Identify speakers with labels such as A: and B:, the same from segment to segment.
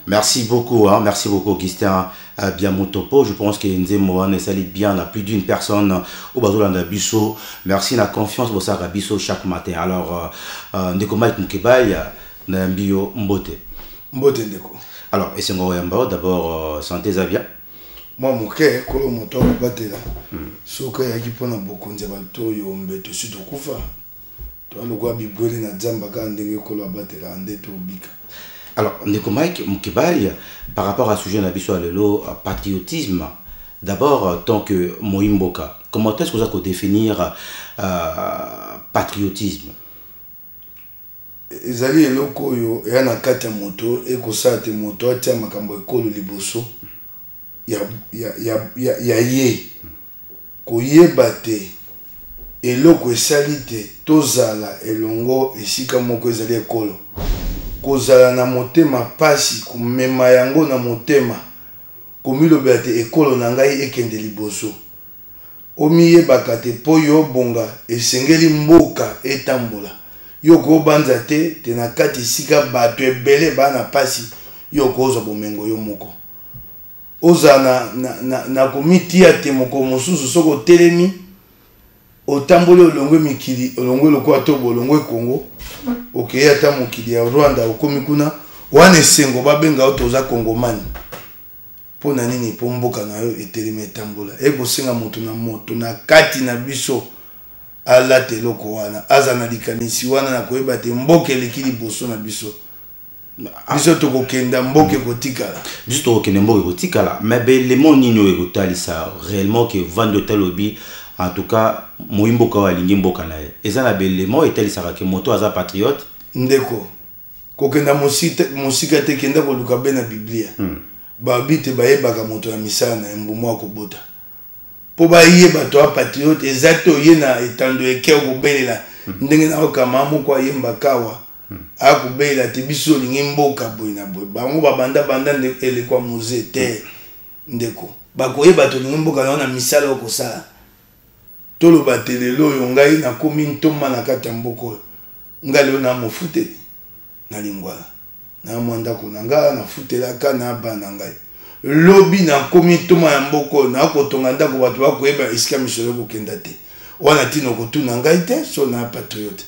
A: Merci beaucoup, Augustin Biamotopo. Je pense que Nzemo ne sali bien à plus d'une personne au Bazolanda Bisso. Merci la confiance pour ça Bisso chaque matin. Alors, Ndeko Mike Mukebay, Nambio Mbote.
B: Mbote Ndeko.
A: Alors, et c'est d'abord, santé Zavia.
B: Moi, mon cœur, quand le moteur va battre là, ce que y a qui prend beaucoup de bateaux, y a un bête sur le coup. Toi, le gars biboué na zamba quand ndenge kolo battre là, ndeto bika.
A: Alors, Ndeko Mike Mukebay, par rapport à ce sujet d'Abisso Alelo, patriotisme, d'abord, tant que Moimboka, comment est-ce que vous allez définir patriotisme?
B: Ezali eloko yo ya na kati ya moto ekosa te moto atia makambo ekolo liboso ya ye koyeba te eloko esali te tozala elongo esika moko ezali ekolo kozala na motema pasi kumema yango na motema komilobela te ekolo na ngai ekende liboso omiyebaka te po yo bonga esengeli mboka etambola yoko banza te na kati sika bato ebele bana pasi yoko oza bomengo yo moko oza na komitia te moko mosusu soko telemi otamboli olongwe mikili olongwe lokwa to bolongwe Kongo okeya ta mokili ya Rwanda okomi kuna wana esengo babenga otoza Kongomani pona nini po mboka na yo etelemi etambola ekosenga moto na kati na biso ala teloko wana aza na likanisi wana na koyeba te mboke eleki liboso na biso biso tokokenda mboke kotikala
A: biso tokokende mboke kotikala mais belemo nini oyo ekotalisa réellement que vando talobi en tout cas moimboka walingi mboka na ye eza na belemo etalisaka ke moto aza patriote
B: ndeko kokenda mosika te kenda koluka be na biblia babite bayebaka moto na misala na mbumo akobota po bayeba to patriote exacto ye na etando eke okobelela ndenge na okama moko ayemba kawa akubelela te biso lingi mboka boy na boy bango babanda elekwa musée te ndeko bakoyeba to lingi mboka na misala okosala toloba te lelo yo ngai na komi ntoma na kati ya mboko ngai lelo na mofute na lingwala na mwanda kuna nga na futelaka na bana ngai lobi na komi toma ya mboko na kotonga ndako bato bakoyeba esika misolo kokenda te wana tino kotuna ngai te so na patriote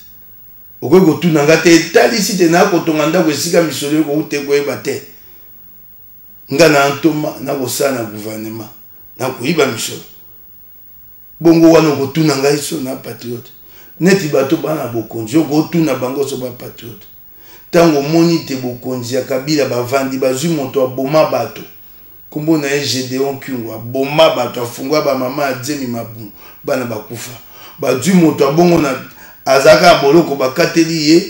B: okoki kotuna ngai te etalisi te na kotonga ndako esika misolo koute koyeba te nga na ntoma na kosala na gouvernement na koyiba misolo bongo wana kotuna ngai so na patriote neti bato bana bokonzi okotuna bango so ba patriote tango moni te bokonzi ya Kabila bavandi bazwi moto aboma bato kombo na Gedeon Kyungu aboma bato afungwa ba mama Adzemi Mabu bana bakufa bazwi moto abongo na azaka boloko bakateli ye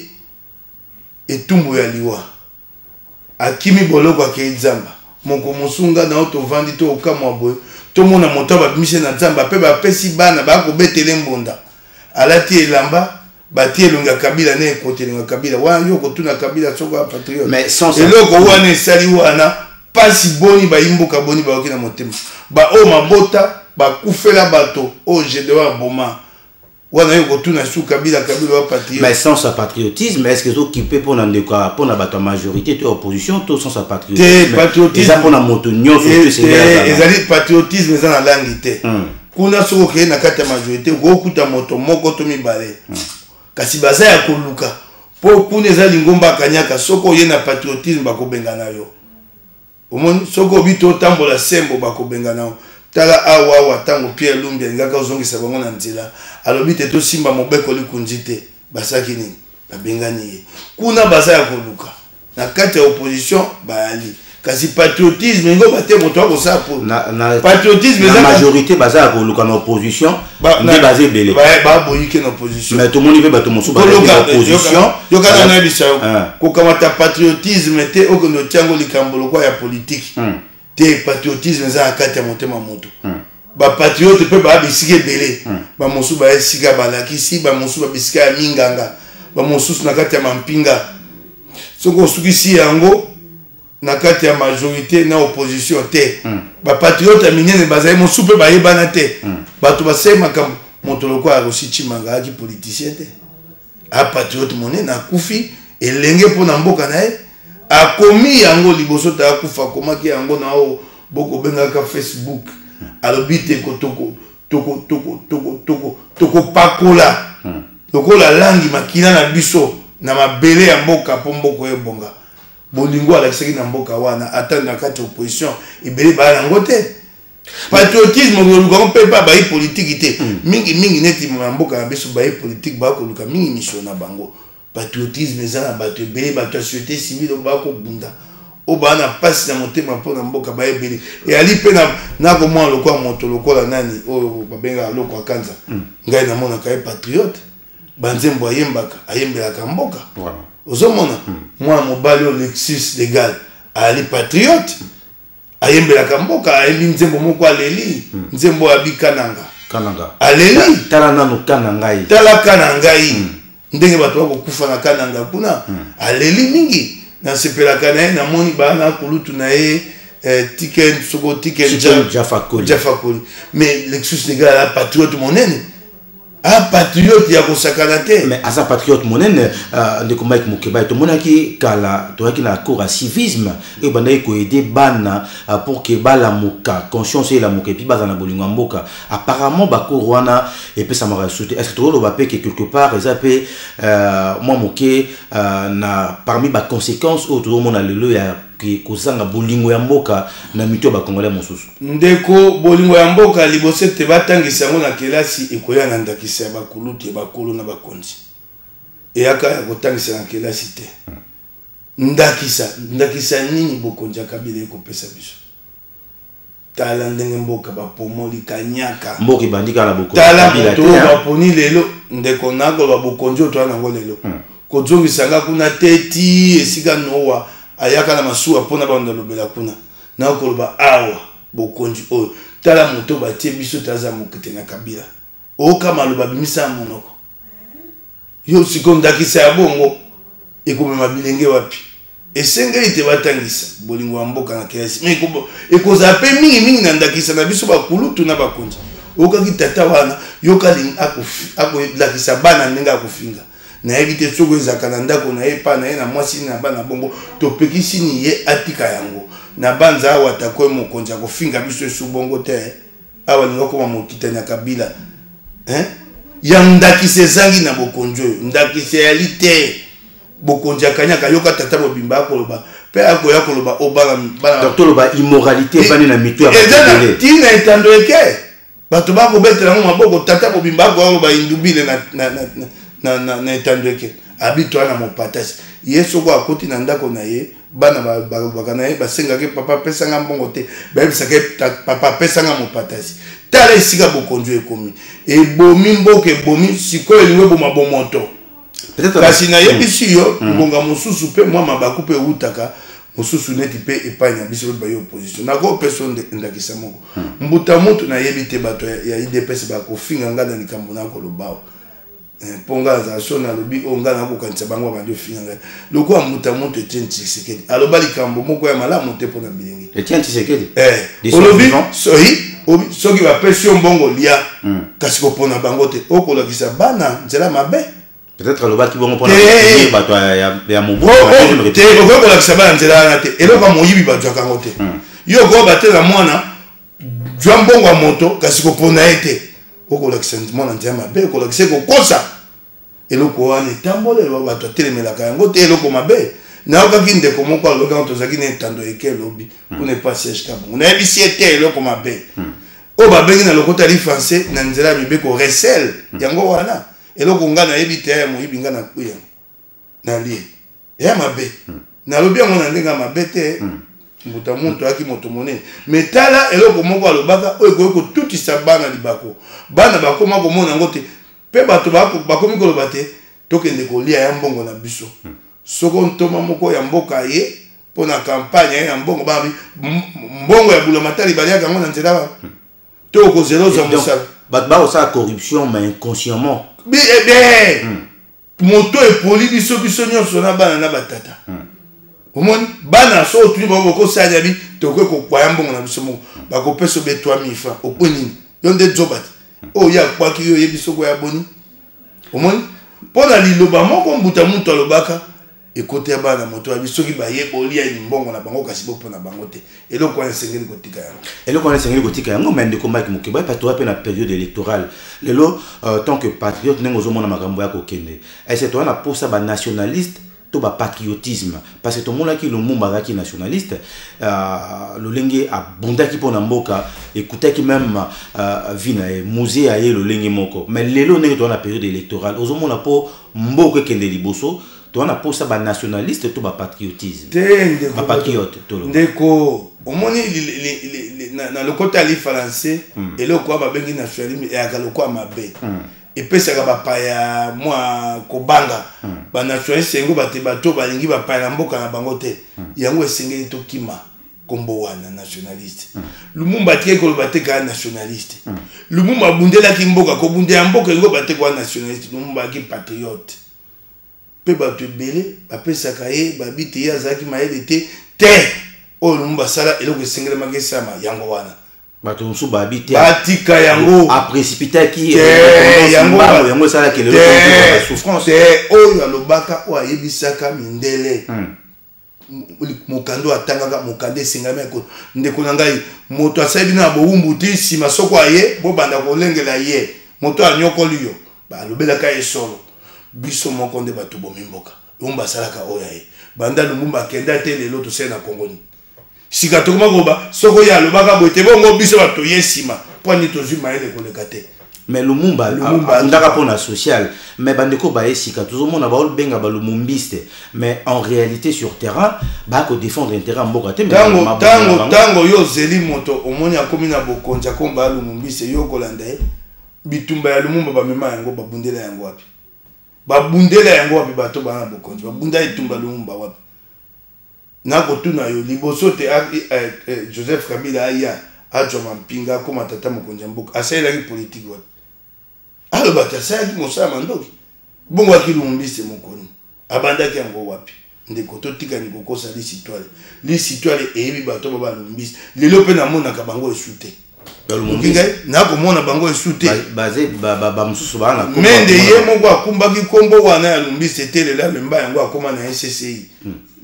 B: etumbu ya liwa akimi boloko akeizamba moko musunga na oto vandi to okamwa boy to mona moto babimise na nzamba pe bapesi bana bakobetele mbonda alati elamba batie longa Kabila ne kotelenga Kabila wana yo kotuna Kabila soko ya patriote
A: mais sans
B: eloko wana esali wana pasi boni bayimboka boni baoki na motema ba o mabota bakufela bato o Gedeon Boma wana yo kotuna su Kabila wa patriote
A: mais sans sa patriotisme est-ce que qui peut pour na bato majorité to opposition to sans sa patriotisme
B: te patriotisme
A: eza pona moto nyonso
B: ezali patriotisme eza na langi te kuna soko ke na kati ya majorité kokuta moto moko to mibale kasi baza ya koluka po kuna eza lingomba kanyaka soko ye na patriotisme bakobenga na yo omoni soko bito tambola sembo bakobenga na yo tala awa tango Pierre Lumbi ngaka ozongisa bango na nzela alobi te to simba mobeko likunzi te basaki nini babengani ye kuna baza ya koluka na kati ya opposition baali kasi patriotisme ngo bate moto ko sa po patriotisme
A: la majorité baza ya koluka na opposition ndi bazé belé
B: ba boyike na opposition
A: mais tout le monde veut bato mosu ba opposition
B: yo kana na bisa ko kamata patriotisme te okono tiango likambolo kwa ya politique te patriotisme za akati ya motema moto ba patriote pe ba bisike belé ba mosu ba esika balakisi ba mosu ba bisika ya minganga ba mosu na kati ya mampinga soko sukisi yango na kati ya majorité na opposition te ba patriote minene bazai mosu pe ba yebana te bato basema kam moto lokwa Rosi Chimanga aki politicien te a patriote monene na kufi elenge pona mboka na ye akomi yango liboso ta kufa komaki yango na o boko bengaka Facebook alobite ko toko pakola lokola langi makina na biso na mabele ya mboka po mboko ebonga bolingo alakisaki na mboka wana ata na kati opposition ebele ba yango te patriotisme ngoluka mpe pa ba politique te mingi neti na mboka ya biso ba politique ba ko luka mingi mission na bango patriotisme ezana bato ebele bato ya société civile ba ko bunda o ba na pasi na motema mpo na mboka ba ebele e ali pe na ko mwa lokwa moto lokola nani o babenga lokwa kanza ngai na mona kai patriote banzembo ayembelaka mboka ozomona mwana mobali o Lexus Legal ali patriote ayembelaka mboka ayembi nzembo moko aleli nzembo abikananga aleli
A: tala nanu kanangai
B: ndenge bato bakokufa na kananga kuna aleli mingi na sepelaka na ye na moni bana kulutu na ye tiken soko tiken jafakoli mais Lexus Legal a patriote monene patriote ya kosakana te
A: mais asa patriote monene ndeko Mike Mukeba to monaki kala to yaki na cours à civisme et bandai ko aider bana pour que bala muka conscience la muka puis bazana bolingo mboka apparemment ba cours wana et puis ça m'a sauté est-ce que tu le que quelque part ça peut moi moké na parmi ba conséquences au tout le monde a le ya kozanga bolingo ya mboka na mito ba congolais mosusu
B: ndeko bolingo ya mboka liboso te batangisa ngo na kelasi ekoya na ndakisa ba kuluti ba kolo na bakonzi e aka ya kotangisa na kelasi te ndakisa nini bokonzi akabile ko pesa biso tala ndenge mboka ba pomoli kanyaka
A: mboki bandika la bokonzi
B: tala moto ba poni lelo ndeko nako ba bokonzi to na ngo lelo kozongisa nga kuna teti esika nowa ayaka na masuwa pona banda lobela kuna na koloba awa bokonzi oyo tala moto batie biso taza mokete na kabila oka maloba bimisa monoko yo sikondakisa ya bongo ekomema bilenge wapi esengeli te batangisa bolingo ya mboka na kelasi mais ekoza pe mingi na ndakisa na biso bakulutu na bakonzi okaki tata wana yokalingi akolakisa bana ndenge akofinga na éviter soko ezaka na ndako na ye pa na ye na mwasi na bana bongo topekisi ni ye atika yango na banza awa takoye mokonzi akofinga biso esu bongo te awa linga koma mokitani ya kabila ya ndakisa ezangi na bokonzi oyo ndakisa yali te bokonzi akanyaka yoka tata mobimba akoloba mpe akoya koloba obana
A: donc toloba immoralité bani na mito ya
B: bakobele tina etando eke bato bakobetela ngo maboko tata mobimba akoloba indubile na etandeke habito na mopatasi yeso ko akoti na ndako na ye bana bakana ye basengaki papa pesanga mbongo te bayebisaka papa pesanga mopatasi tala esika bokonzi ekomi ebomi mboka ebomi sikoyo elingo eboma bomoto kasi nayebisi yo ngonga mosusu mpe mwa mabaku mpe eutaka mosusu neti mpe epai na biso baye opposition nakopesa ndakisa moko mbuta mutu nayebi te bato ya idps bakofinga nga na likambo nakolobawa ponga za sona lobi onga na kokanisa bango bandi ofinga ngai lokwa mbuta mutu Etienne Tshisekedi aloba likambo moko ya malamu te mpona bilengi
A: Etienne Tshisekedi
B: olobi soki bapesi yo mbongo lia kasi kopona bango te okolakisa bana nzela mabe
A: peut-être alobaki bongo mpona bato ya mobutu
B: te okolakisa bana nzela wana te eloko moyibi bazwaka yango te yo okoba te na mwana jwa mbongo ya moto kasi kopona ye te okolakisa mwana nzela mabe okolakisa kokosa eloko wana etambole bato atelemelaka yango te eloko mabe naokaki ndeko moko alobaki ngo tozalaki na etando eke elobi kuna epa siège kabongo nayebisi ye te eloko mabe oyo babengi na lokota li français na nzela ya mibeko recel yango wana eloko nga nayebi te ya moyibi nga na kuya na lie ya mabe nalobi yango na ndenge ya mabe te mbuta mutu aki moto monene mais tala eloko moko alobaka oyo ekoki kotutisa bana libako bana bakoma komona yango te mpe bato bakomi koloba te tokende kolia ya mbongo na biso soko ntoma moko ya mboka ye mpo na kampagne ye ya mbongo babi mbongo ya bulamatali baliaka yango na nzela ba to okozeloza mosala
A: bato bakosala corruption mais inconsciemment
B: moto epoli biso nyonso na bana na batata omoni bana so otuni bango bokosala bi tokoki kokwaya mbongo na biso moko bakopesa obe 3000 francs okwe nini yo nde zoba te oyo akwaki yo oyebi soko ya boni omoni mpo na liloba moko mbuta mutu alobaka et côté ba na moto abi soki ba ye boli ya mbongo na bango kasi bo pona bango te et donc on sengeli kotika yango
A: et donc on sengeli kotika yango mais ndeko Mike Mukeba pa toi pe na période électorale lelo tant que patriote nengo zo mona makambo ya kokende et c'est toi na posa ba nationaliste to ba patriotisme parce que tout le monde qui le mumba qui nationaliste le lenge abunda ki pona mboka écouter qui même vina e musée aye le lenge moko mais lelo nengo to na période électorale ozo mona po mboka kende liboso tu as pour ça nationaliste tout bas patriotisme
B: pas
A: patriote tout
B: ndeko au moins na le côté ali français et le quoi ba bengi nationalisme et aka le quoi mabe et puis ça ba pa ya moi kobanga ba nationaliste ngo bate bato ba lingi ba pa na mboka na bango te yango esengeli to kima kombo wana nationaliste lumumba tie ko bate ka nationaliste lumumba bundela ki mboka ko bundela mboka ngo bate ko nationaliste lumumba ki patriote pe bato belé bapesaka ye babite ya zaki mayele te o lumba sala eloko esengela makesama yango wana
A: bato musu babite
B: batika yango
A: a précipiter qui
B: yango
A: sala que le
B: souffrance o ya lobaka o ayebisaka mindele mokando atangaka mokande esengami ko ndeko na ngai moto asabi na bowumbu ti sima soko aye bo banda kolengela ye moto anyokoli yo ba lobelaka ye solo biso moko nde bato bomimboka lumba salaka oyaye banda lumumba kenda te lelo to sena kongoni sika to koba soko ya lobaka bote bongo biso bato yesima poni to zuma ele koleka te
A: mais lumumba ndaka pona social mais bandeko ba esika to zomona ba benga ba lumumbiste mais en réalité sur terrain ba ko défendre intérêt mboka te
B: tango yo zeli moto omoni akomi na bokonja komba lumumbiste yo kolanda bitumba ya lumumba ba mema yango babundela yango wapi babundela yango wapi bato bana bokonzi babunda itumba lumumba wapi nako tuna yo liboso te Joseph Kabila aya ajoma mpinga koma tata mokonzi mboka asayela ki politique wapi alo batasa ki mosama ndoki bongo akilumumbise mokoni abanda ki yango wapi ndeko to tika ni kokosa li citoyen ebi bato baba lumbise lelo pe na mona ka bango esute nako mona bango esute
A: basé ba mususu bana
B: mende ye moko akumbaki kombo wana ya lumbise telela lemba yango akoma na SCI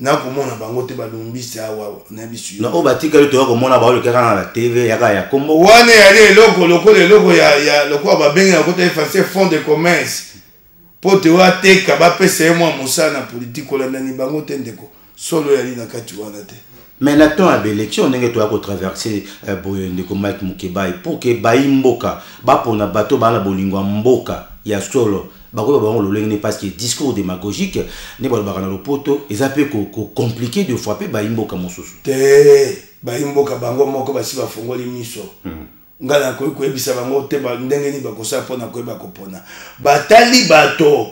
B: nako mona bango te ba lumbise awa na bisu
A: na obatika to ko mona ba le kaka na TV ya kombo
B: wana ya loko loko ya loko ba bengi na kota effacer fond de commerce pote wa teka ba pesa mo musana politique kolanda ni bango te ndeko solo ya lina kati wana te.
A: Mais là, tu as l'élection, tu as traversé Ndeko Mike Mukeba pour que Baimboka, Bapona Bato, Bala Bolingo Mboka, il y a solo, parce que discours démagogique, n'est pas le poto, et ça peut compliqué de frapper Baimboka Mosusu.
B: Baimboka Bango Moko Basiba Fongoli Miso. Ngana ko ebisa bango te ba ndenge ni bakosa pona ko ba kopona. Batali bato.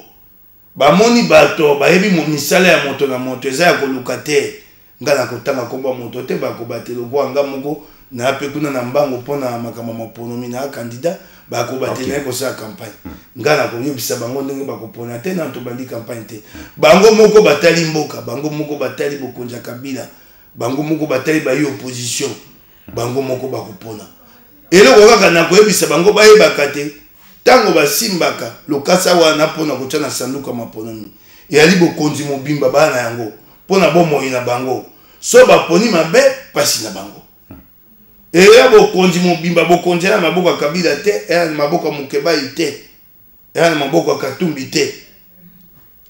B: Bamoni bato, ba yebi mo misala ya moto na moto eza ya koluka te. Ngana kotanga komba moto te ba ko batelo kwa nga moko na pe kuna na mbango pona makama maponomi na candidat ba ko batela ko sa campagne. Ngana ko yebisa bango ndenge ba ko pona te na to bandi campagne te. Bango moko batali mboka, bango moko batali bokonja Kabila, bango moko batali ba opposition, bango moko ba ko pona. Eloko kaka na koyebisa bango bayebaka te tango basimbaka lokasa wana pona kotia na sanduka maponomi eyali bokonzi mobimba bana yango pona bomoi na bango so baponi mabe pasi na bango eya bokonzi mobimba bokonzi na maboko ya Kabila te eya na maboko ya Mukeba te eya na maboko ya Katumbi te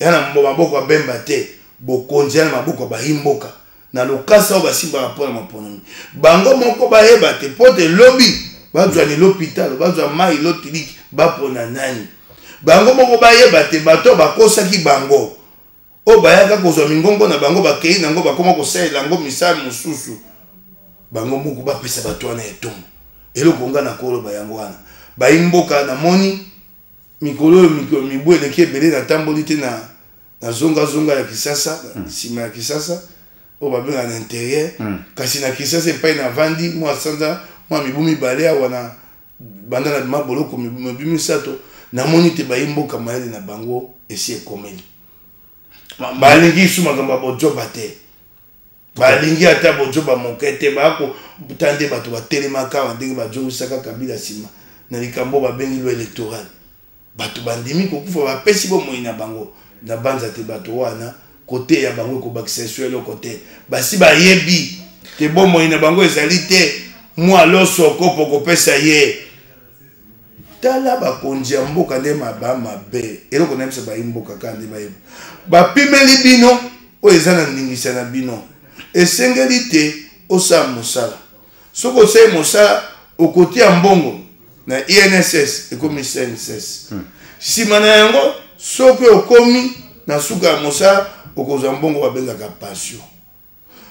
B: eya na maboko ya Bemba te bokonzi na maboko ya Bahimboka na lokasa basimbaka pona maponomi bango moko bayeba te pote lobby bazwa ni l'hôpital bazwa mai lotiliki bapona nani bango moko bayeba te bato bakosaki bango o bayaka kozwa mingongo na bango bakei nango bakoma kosalela yango misala mosusu bango moko bapesa bato wana etombo eloko nga na koloba yango wana bayimboka na moni mikolo mibu eleki ebele na tamboli te na zonga ya Kisasa nsima ya Kisasa o babenga na intérieur kasi na Kisasa epai na vandi mwa sanza mwa mibumi balea wana banda na maboloko mibumi sato na moni te bayimboka mayele na bango esi ekomeli balingi su makambo bojoba te balingi ata bojoba mokete bako tande bato batelemaka ndenge bajogisaka Kabila sima na likambo babengi lo électoral bato bandimi kokufa bapesi bomoi na bango na banza te bato wana côté ya bango ko bakisesio le côté basi ba yebi te bomo ina bango ezali te moi loso kopo ko pesa ye tala ba konja mboka nde mabama be eloko na mse ba imboka kandi ba yeba ba pimeli bino o ezana ndingisa na bino esengeli te osa mosala soko se mosala okoti ya mbongo na INSS ekomi CNSS sima na yango soki okomi na suka ya mosala okozwa mbongo babengaka passion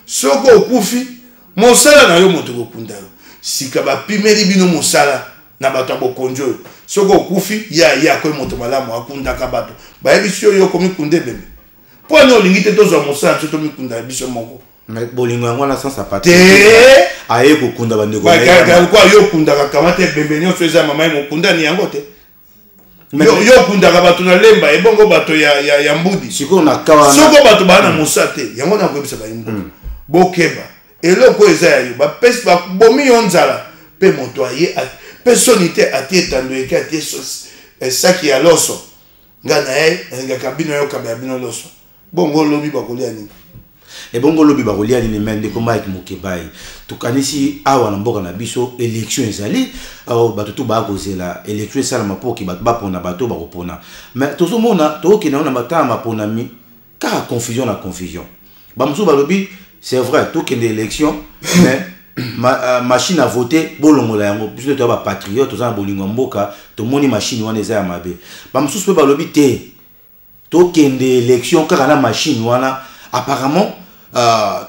B: soki okufi mosala na yo moto kokunda yo sika bapimeli bino mosala na bato ya bokonjo soki okufi ya koye moto malamu akundaka bato bayebi si oyo okomi kunde bembe mpo ani olingi te tozwa mosala so tomikunda biso moko
A: bolingo yango wana sans apati
B: te
A: aye kokunda bandeko
B: kwa yo okundaka kama te bembe nyonso eza mama ye mokunda ni yango te yo okundaka bato na lemba ebongo bato ya mbudi
A: siko na kawa
B: soko bato bana mosa te yango na koyebisa bayimboka bokeba eloko eza ya yo bapesi babomi yo nzala mpe moto aye mpe soni te atie etando eke atie saki ya loso nga na ye alingaka bino yokaba ya bino loso bongo olobi bakolia nini
A: ebongo lobi bakolia nini me ndeko Mike Mukebai tukanisi awa na mboka na biso élection ezali bato tu bakozela élection esalama mpo ke bato bapona bato bakopona mais tozomona tokokende na matala maponami kaka confusion na confusion bamosusu balobi c'est vrai tokende élection mais machine à voter bolongola yango biso to ba patriote toza na bolingo mboka tomoni machine wana eza ya mabe bamosusu pe balobi te tokende élection kaka na machine wana apparemment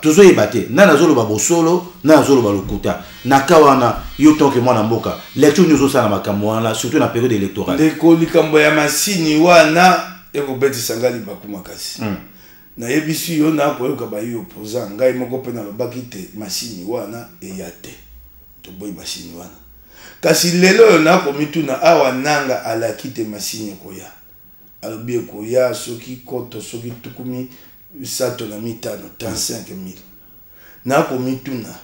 A: toujours yebate na nazoloba bosolo na nazoloba lokuta naka wana yo tonke mwana mboka lecture nous osala makambo wana surtout na période électorale
B: ndeko likambo ya masini wana ekobetisa ngali bakuma kasi na yebisi yo na koyoka ba yo opposant ngai moko pe na babaki te masini wana eya te toboyi masini wana kasi lelo na komituna awa nanga alaki te masini koya alobi ekoya soki koto soki tukumi sato na mitano 35,000 na komituna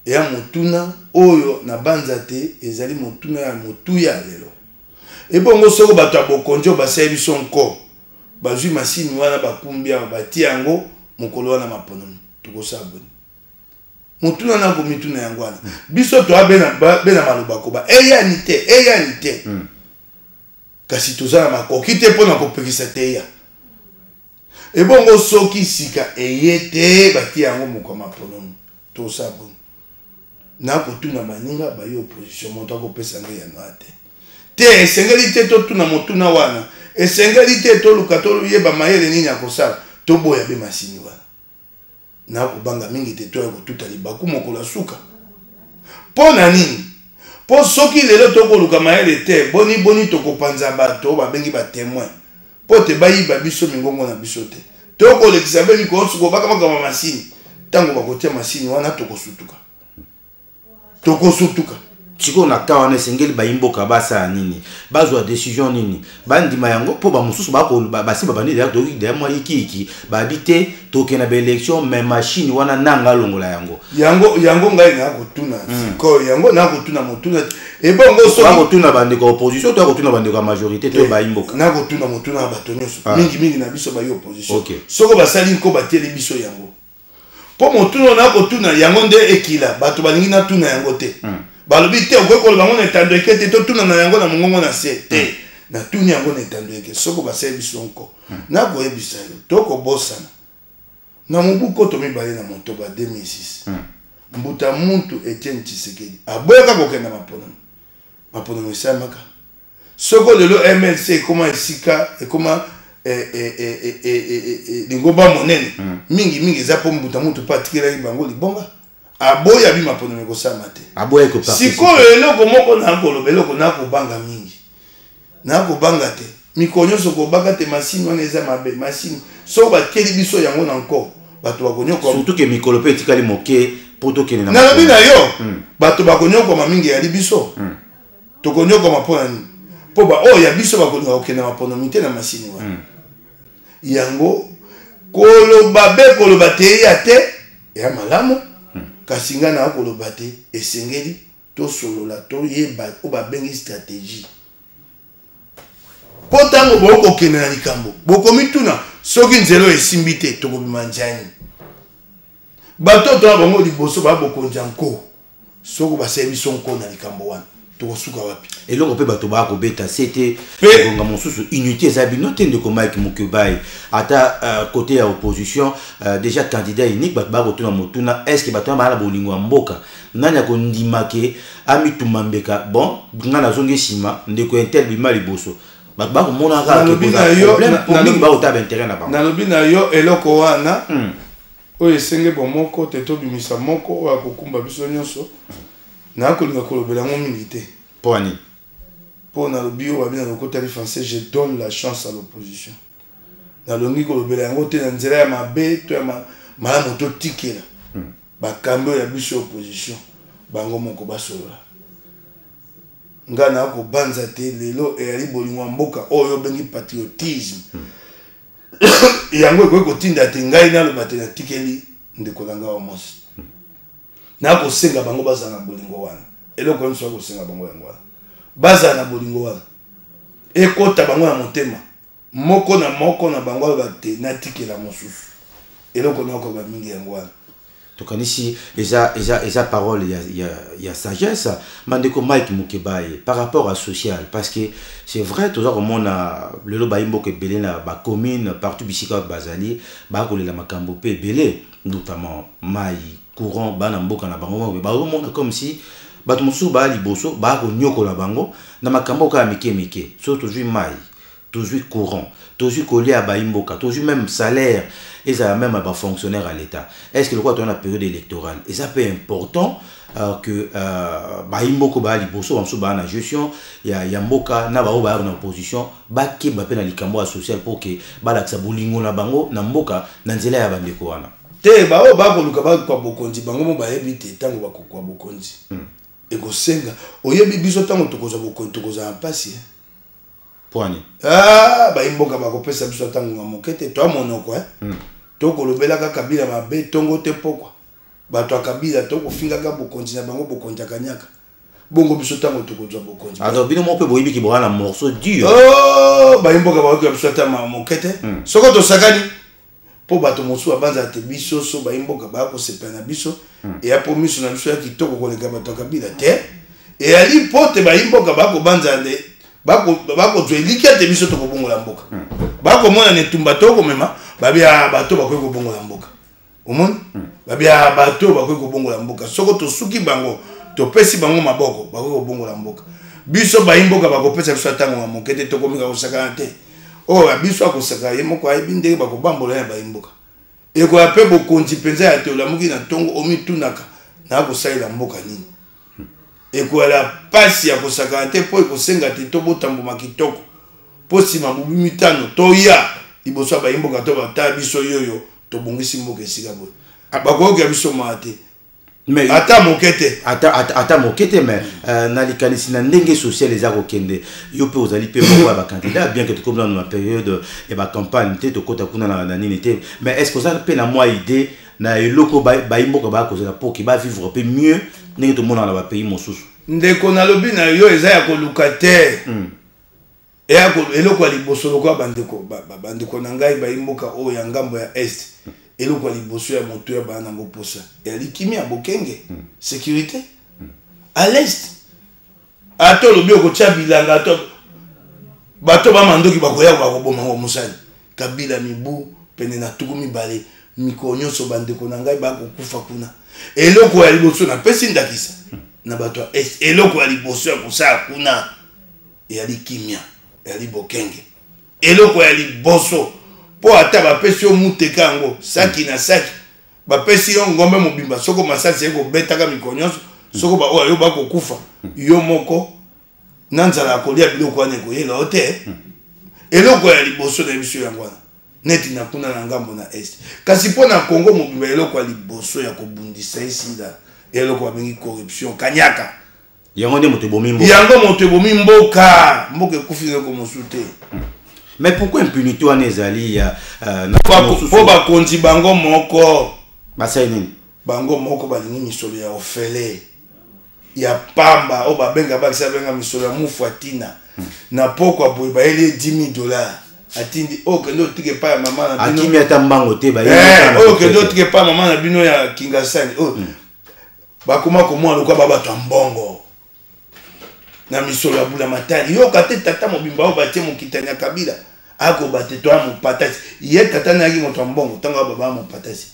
B: ya motuna oyo na banza te ezali motuna ya motuya lelo ebongo soko bato abokonjo basali biso nko bazwi masini wana bakumbi ya bati yango mokolo wana maponomi tukosaboni motuna na komituna yango wana biso to bena maloba koba eyani te kasi tozala makoki te mpona kopekisa te ya ebongo soki sika eyete bati yango mokoma ponomi to sabon na kotuna maninga ba yo opposition moto akopesa ngai ya noate te esengeli te to tuna motuna wana esengeli te to luka to yeba mayele nini akosala to boya be masini wana na kobanga mingi te to kotuta libaku mokola suka pona nini po soki lelo to koluka mayele te boni to kopanza bato babengi ba témoin po te bayiba biso mingongo na biso te toko lekisa be miko suko baka makama masini tango bakotia masini wana tokosutuka
A: siko na kawa na sengeli bayimboka basa nini bazwa décision nini bandima yango po ba mususu basi babandi d'ailleurs to de moi iki babite toke na ba élection mais machine wana nanga longola
B: yango ngai na kotuna ko yango na kotuna motuna e bongo so
A: na kotuna bande ko opposition to kotuna bande ko majorité to bayimboka
B: na kotuna motuna bato nyonso mingi na biso ba opposition soko basali ko bateli biso yango po motuna na kotuna yango nde ekila bato balingi na tuna yango te balobi te okokoloba ngo na etando eke te totuna na yango na mongongo na se te na tuni yango na etando eke soko basali biso nko na koyebisa yo tokobosana na mobu koto mibale na motoba 2006 mbuta muntu Etienne Tshisekedi aboyaka kokenda maponomo esalamaka soko lelo MLC ekoma esika ekoma lingomba monene mingi eza po mbuta muntu pa atikilaki bango libonga aboya bima pono mekosama te
A: aboya ko participer
B: sikoyo eloko moko na koloba eloko na kobanga mingi na kobanga te mikonyo soko banga te masini wana eza mabe masini so bateli biso yango na nko bato bakonyoko
A: surtout que mikolo pe etikali moke po tokende na
B: lobi na yo bato bakonyokoma mingi yali biso tokonyokoma mpo nani mpo oyo ya biso bakolinga kokende maponomi te na masini wana yango koloba te ya te ya malamu kasi nga na koloba te esengeli tosolola toyeba o babengi stratégie po ntango bokokende na likambo bokomituna soki nzelo esimbi te tokobima njani bato to bango liboso ba bokonzi anko soko basali biso nko na likambo wana tokosuka wapi
A: eloko mpe bato bakobeta c'était ngonga mosusu unité eza bino te ndeko Mike Mukebai ata côté ya opposition déjà candidat unique bato bakotuna motuna est ce que bato bana bolingo ya mboka nani akondimake amituma mbeka bon nga nazongi nsima ndeko intel bima liboso bato bakomona kaka problème pour mingi bakotaba intérêt na bango
B: nalobi na yo eloko wana oyo esenge bomoko te tobimisa moko oyo akokumba biso nyonso nakolinga kolobela yango mingi te
A: poani
B: mpo nalobi oyo babi na lokotali français je donne la chance à l'opposition nalongi kolobela yango te na nzela ya mabe to ya malamu totikela bakambi oyo ya biso opposition bango moko basolola nga nakobanza te lelo eyali bolingo ya mboka oyo obengi patriotisme yango ekoki kotinda te ngai naloba te natikeli ndeko na ngai wa mwasi nakosenga bango bazala na bolingo wana eloko nyonso akosenga bango yango wana bazala na bolingo wana ekota bango na motema moko na bango aloba te natikela mosusu eloko nakoba mingi yango wana
A: tokanisi eza parole ya sagesse mandeko Mike Mukebai par rapport à social parce que c'est vrai toza komona lelo baimboka ebele na ba commune partout bisika bazali bakolela makambo pe ebele notamment mai courant bana mboka na bango bazomona comme si bato mosusu baa liboso bakonyokola bango na makambo kaka mike so tozwi mai tozwi courant tozwi kolia baimboka tozwi même salaire et ça même à fonctionnaire à l'État. Est-ce que le quoi dans la période électorale et ça peut important que baimboka ba liboso en ba na gestion ya mboka na ba na opposition ba ke ba pe na likambo social pour que ba la tsabulingo na bango na mboka na nzela ya bandeko wana
B: te ba o ba ko luka ba kwa bokonzi bango mo ba ebite tango ba kwa bokonzi ekosenga oyebi biso tango tokoza bokonzi tokoza mpasi
A: poani
B: baimboka bakopesa biso tango nga mokete to monoko tokolobela kaka kabila mabe tongo te pokwa bato akabila tokofinga ka bokonzi na bango bokonzi akanyaka bongo biso tango tokozwa bokonzi
A: alors bino mo pe boyibi ki bora na morceau dur
B: baimboka bakoka biso tango mokete soko tosakani po bato mosu abanza te biso so baimboka bakosepela na biso e apo miso na biso ya kitoko koleka bato akabila te e ali pote baimboka bakobanza de bako zwelika te biso tokobongola mboka bako mona netumba tokomema babia bato bakoki kobongola mboka omoni babia bato bakoki kobongola mboka soko tosuki bango topesi bango maboko bakoki kobongola mboka biso baimboka bakopesa biso tango ya mokete tokomika kosakana te oyo biso akosaka ye moko ayebi ndenge bakobambola ya baimboka ekoya mpe bokonzi mpenza ya te olamuki na ntongo omitunaka nakosalela mboka nini ekola pasi ya kosakana te po ekosenga te tobotamboma kitoko po nsima bubi mitano toya liboso ya baimboka to batala biso yoyo tobongisi mboka esika boye bakoyoka biso maa te mais ata mokete
A: ata mokete mais na likanisi na ndenge social eza kokende yo pe ozali pe moko ba candidat bien que tokomi na période ya ba campagne te tokota kuna na nini te mais est-ce que ça pe na moi idée na eloko baimboka bakozela po ki ba vivre pe mieux ndenge tomona na ba pays mosusu
B: ndeko nalobi na yo eza ya koluka te eloko ya liboso lokwa bandeko na ngai baimboka oyo ya ngambo ya est eloko ya liboso ya moto ya bana ngo posa ya likimi ya bokenge sécurité à l'est ato lobi okotia bilanga ato bato bamandoki bakoya bakoboma ngo musali kabila mibu pene na tuku mibale mikolo nyonso bandeko na ngai bakokufa kuna eloko ya liboso na pesi ndakisa na bato ya est eloko ya liboso ya kosala kuna ya likimia ya libokenge eloko ya liboso po ata bapesi yo muteka yango saki na saki bapesi yo ngombe mobimba soko masasi ekobetaka mikolo nyonso soko baoyo yo bakokufa yo moko na nzala ya kolia biloko wana ekoyela yo te eloko ya liboso na biso yango wana neti na kuna na ngambo na est kasi mpo na kongo mobimba eloko ya liboso ya kobundisa esila eloko babengi corruption kanyaka
A: yango nde moto ebomi mboka
B: yango moto ebomi mboka mboka ekufi eloko mosusu te
A: mais pourquoi impunité wana ezali ya
B: po bakonzi bango moko
A: basali nini
B: bango moko balingi misolo ya ofele ya pamba oyo babenga bakisa benga misolo ya mufu atina na pokwa boye bayeli $10,000 atindi o kendo tike pa ya mama na bino
A: akimi atambango te ba
B: o kendo tike pa mama na bino ya Kingasani o bakoma komwa lokwa baba tambongo na misolo ya bula matali yo kate tata mobimba o batie mokitanya Kabila ako bate to mo patasi ye tata na ki moto mbongo tanga baba mo patasi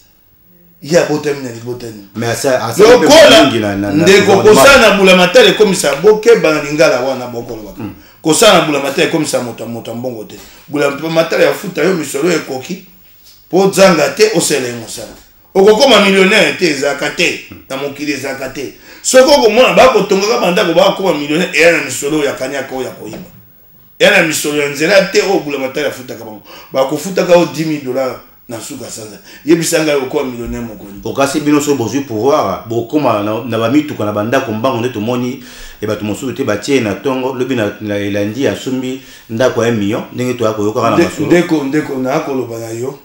B: ya botami na libotani
A: mais ça
B: ndeko kosana bula matali comme ça boke bana lingala wana bokolo baka kosana bula matali comme ça moto mbongo te bula matali ya futa yo misolo ekoki po zanga te osele ngosana okokoma millionnaire te ezaka te na mokili ezaka te soko komona bakotongaka bandako bakoma millionnaire eya na misolo ya kanyaka oyo ya koyiba eya na misolo ya nzela te oyo bula matali afutaka bango bakofutaka o $10,000 na suka sanza yebisanga okoma millionnaire mokoni
A: okasi bino so bozwi pouvoir bokoma na bamituka na bandako mbango nde tomoni e bato mosusu te batie na tongo lobi na elandi asombi ndako ya $1 million ndenge toya koyokaka na masolo
B: ndeko na akoloba na yo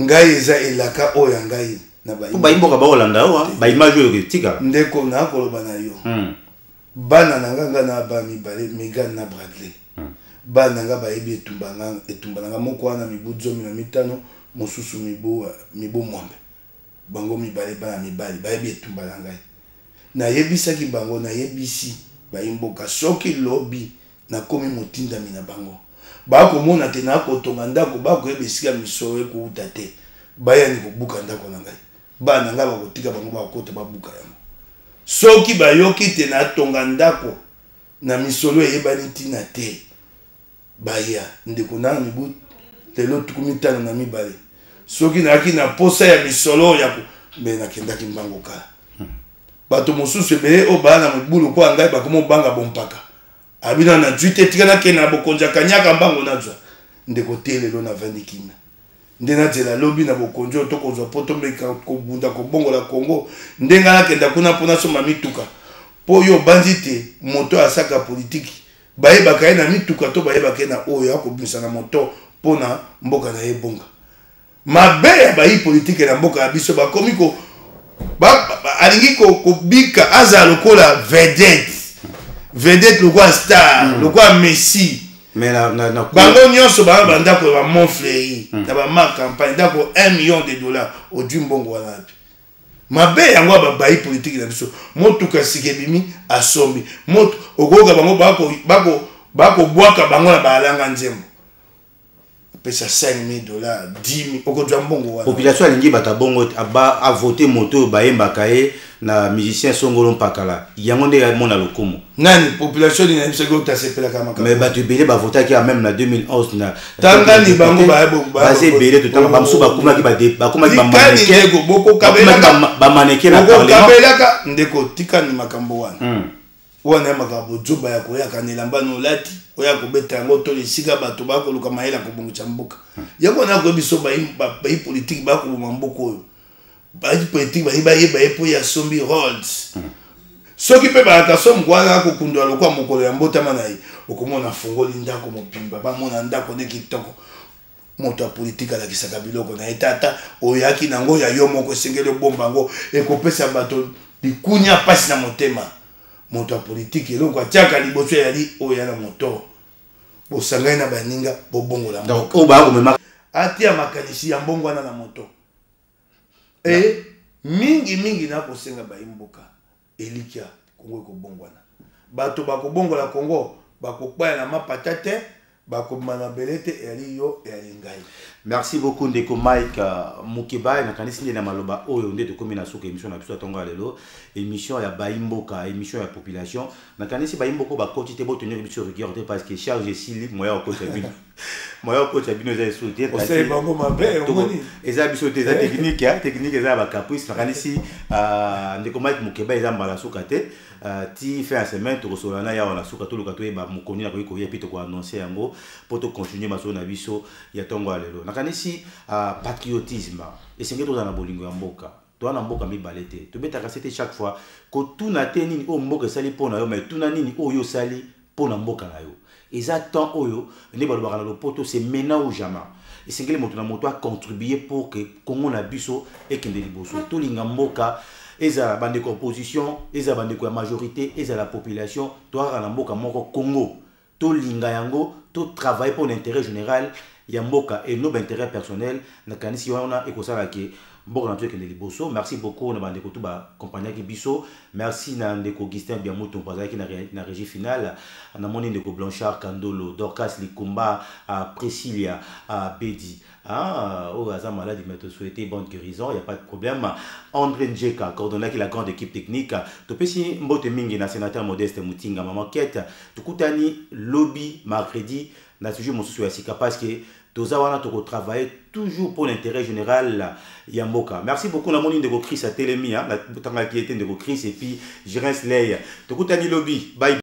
B: ngai eza elaka oyo ya ngai na
A: bayimboka baolanda oyo baimage oyo tika
B: ndeko na akoloba na yo bana na nga na ba mibale Megan na Bradley bana nga bayebi etumba na nga moko wana mibu 15 mosusu mibu mwambe bango mibale bana mibali bayebi etumba na ngai nayebisaki bango nayebisi bayimboka soki lobi nakomi motindami na bango bakomona te nakotonga ndako bakoyeba esika misolo ekouta te bayani kobuka ndako na ngai bana nga bakotika bango bakota babuka yango soki bayoki te natonga ndako na misolo eyebani ntina te baya ndeko na mibu lelo 15 na mibale soki nayaki na posa ya misolo ya mbe nakendaki mbango kala bato mosusu ebele oyo baa na mobulu kwa ngai bakoma obanga bompaka abina na zwi te tika nakende na bokonzi kanyaka mbango nazwa ndeko te lelo na vandi kina nde nazela lobi na bokonzi oyo tokozwa po tomeka kobunda kobongola Kongo nde ngai nakenda kuna mpona soma mituka mpo oyo obandi te moto asaka politiki bayebaka ye na mituka to bayebaka ye na oyo akobimisa na moto mpona mboka na ye bonga mabe ya bayi politiki na mboka ya biso bakomi alingi kobika aza lokola vedette lokwa star lokwa Messi bango nyonso baa bandako ba Montfleury na ba marque campagne ndako $1 million ojwi mbongo wana api mabe yango babayi politiki na biso motuka sikebimi asombi moto okoka bango bakobwaka bango na balanga nzembo pesa $5,000 $10,000 okozwa mbongo wana
A: population alingi bata bongo a voté moto bayembaka ye na musicien Songolo Mpakala yango nde ya mona lokumu
B: nani population ni nabisa ko tasepela kama
A: mais bato belé ba votaki même na 2011 na
B: tangani bango
A: basé belé tout temps bamsu bakumaki bakumaki
B: maneke boko kabela
A: ba maneke na
B: parlement kabela ndeko tikani makambo wana wana makambo joba ya koya kanela mbano lati oya kobeta yango to lisika bato bakoluka mayela kobongocha mboka yango na ko biso ba politique bakoboma mboka oyo ba politique bayeba epo ya sombi holds soki pe ba kasom kwa ko kundwa lokwa mokolo ya mbotama na ye okomona fongoli ndako mopimba ba mona ndako ne kitoko moto ya politique ala kisaka biloko na etata oyaki nango ya yo moko sengele bomba ngo ekopesa bato likunya pasi na motema moto ya politique eloko atiaka liboso yali oyo na moto bosangai na baninga bobongola
A: donc o ba ko mema
B: atia makanisi ya mbongo na moto mingi na kosenga bayimboka elikia Kongo ko bongwana bato bakobongola Kongo bakopaya na mapata te bakomana belete eliyo elingai.
A: Merci beaucoup ndeko Mike Mukeba na kanisi ndena maloba oyo nde tokomi na suka émission na biso tonga lelo émission ya bayimboka émission ya population na kanisi bayimboka ba coach te bo tenir biso rigueur te parce que charge sili moya ko coach bino moya ko coach bino za souter
B: parce que bango mabe omoni
A: eza biso te za technique ya technique eza ba caprice na kanisi ndeko Mike Mukeba eza mbala suka te ti fait en semaine to solana ya na suka to lukato e ba mukoni na ko yepi to ko annoncer yango pour to continuer maso na biso ya tongo lelo na kanisi patriotisme esenge to na bolingo ya mboka to na mboka mibale te to betaka c'était chaque fois ko tuna te nini o mboka sali pona yo mais tuna nini o yo sali pona mboka na yo exactement oyo ne balobaka na lopoto c'est maintenant ou jamais esenge le moto na moto a contribuer pour que Congo na biso ekende liboso to linga mboka eza bande composition eza bande ko majorité eza la population to na mboka moko Congo to linga yango tout travailler pour l'intérêt général Yamboka et nos intérêts personnels na kanisi wana ekosala ke mboka na tueke ne liboso. Merci beaucoup na bande ko tuba compagnie ki biso. Merci na ndeko Augustin Biamuto mpazaki na régie finale na moni ndeko Blanchard Kandolo Dorcas Likumba Priscilla Bedi oh Azam malade mais te souhaiter bonne guérison, il y a pas de problème. André Njeka coordonnateur qui la grande équipe technique to pesi mbote mingi na sénateur Modeste Mutinga maman quête tukutani lobby mercredi na sujet mon souci asika parce que tozawana to travailler toujours pour l'intérêt général Yamboka. Merci beaucoup na moni ndeko Chris a Télémi la tanga qui était ndeko Chris et puis Gérens Ley tukutani lobby bye.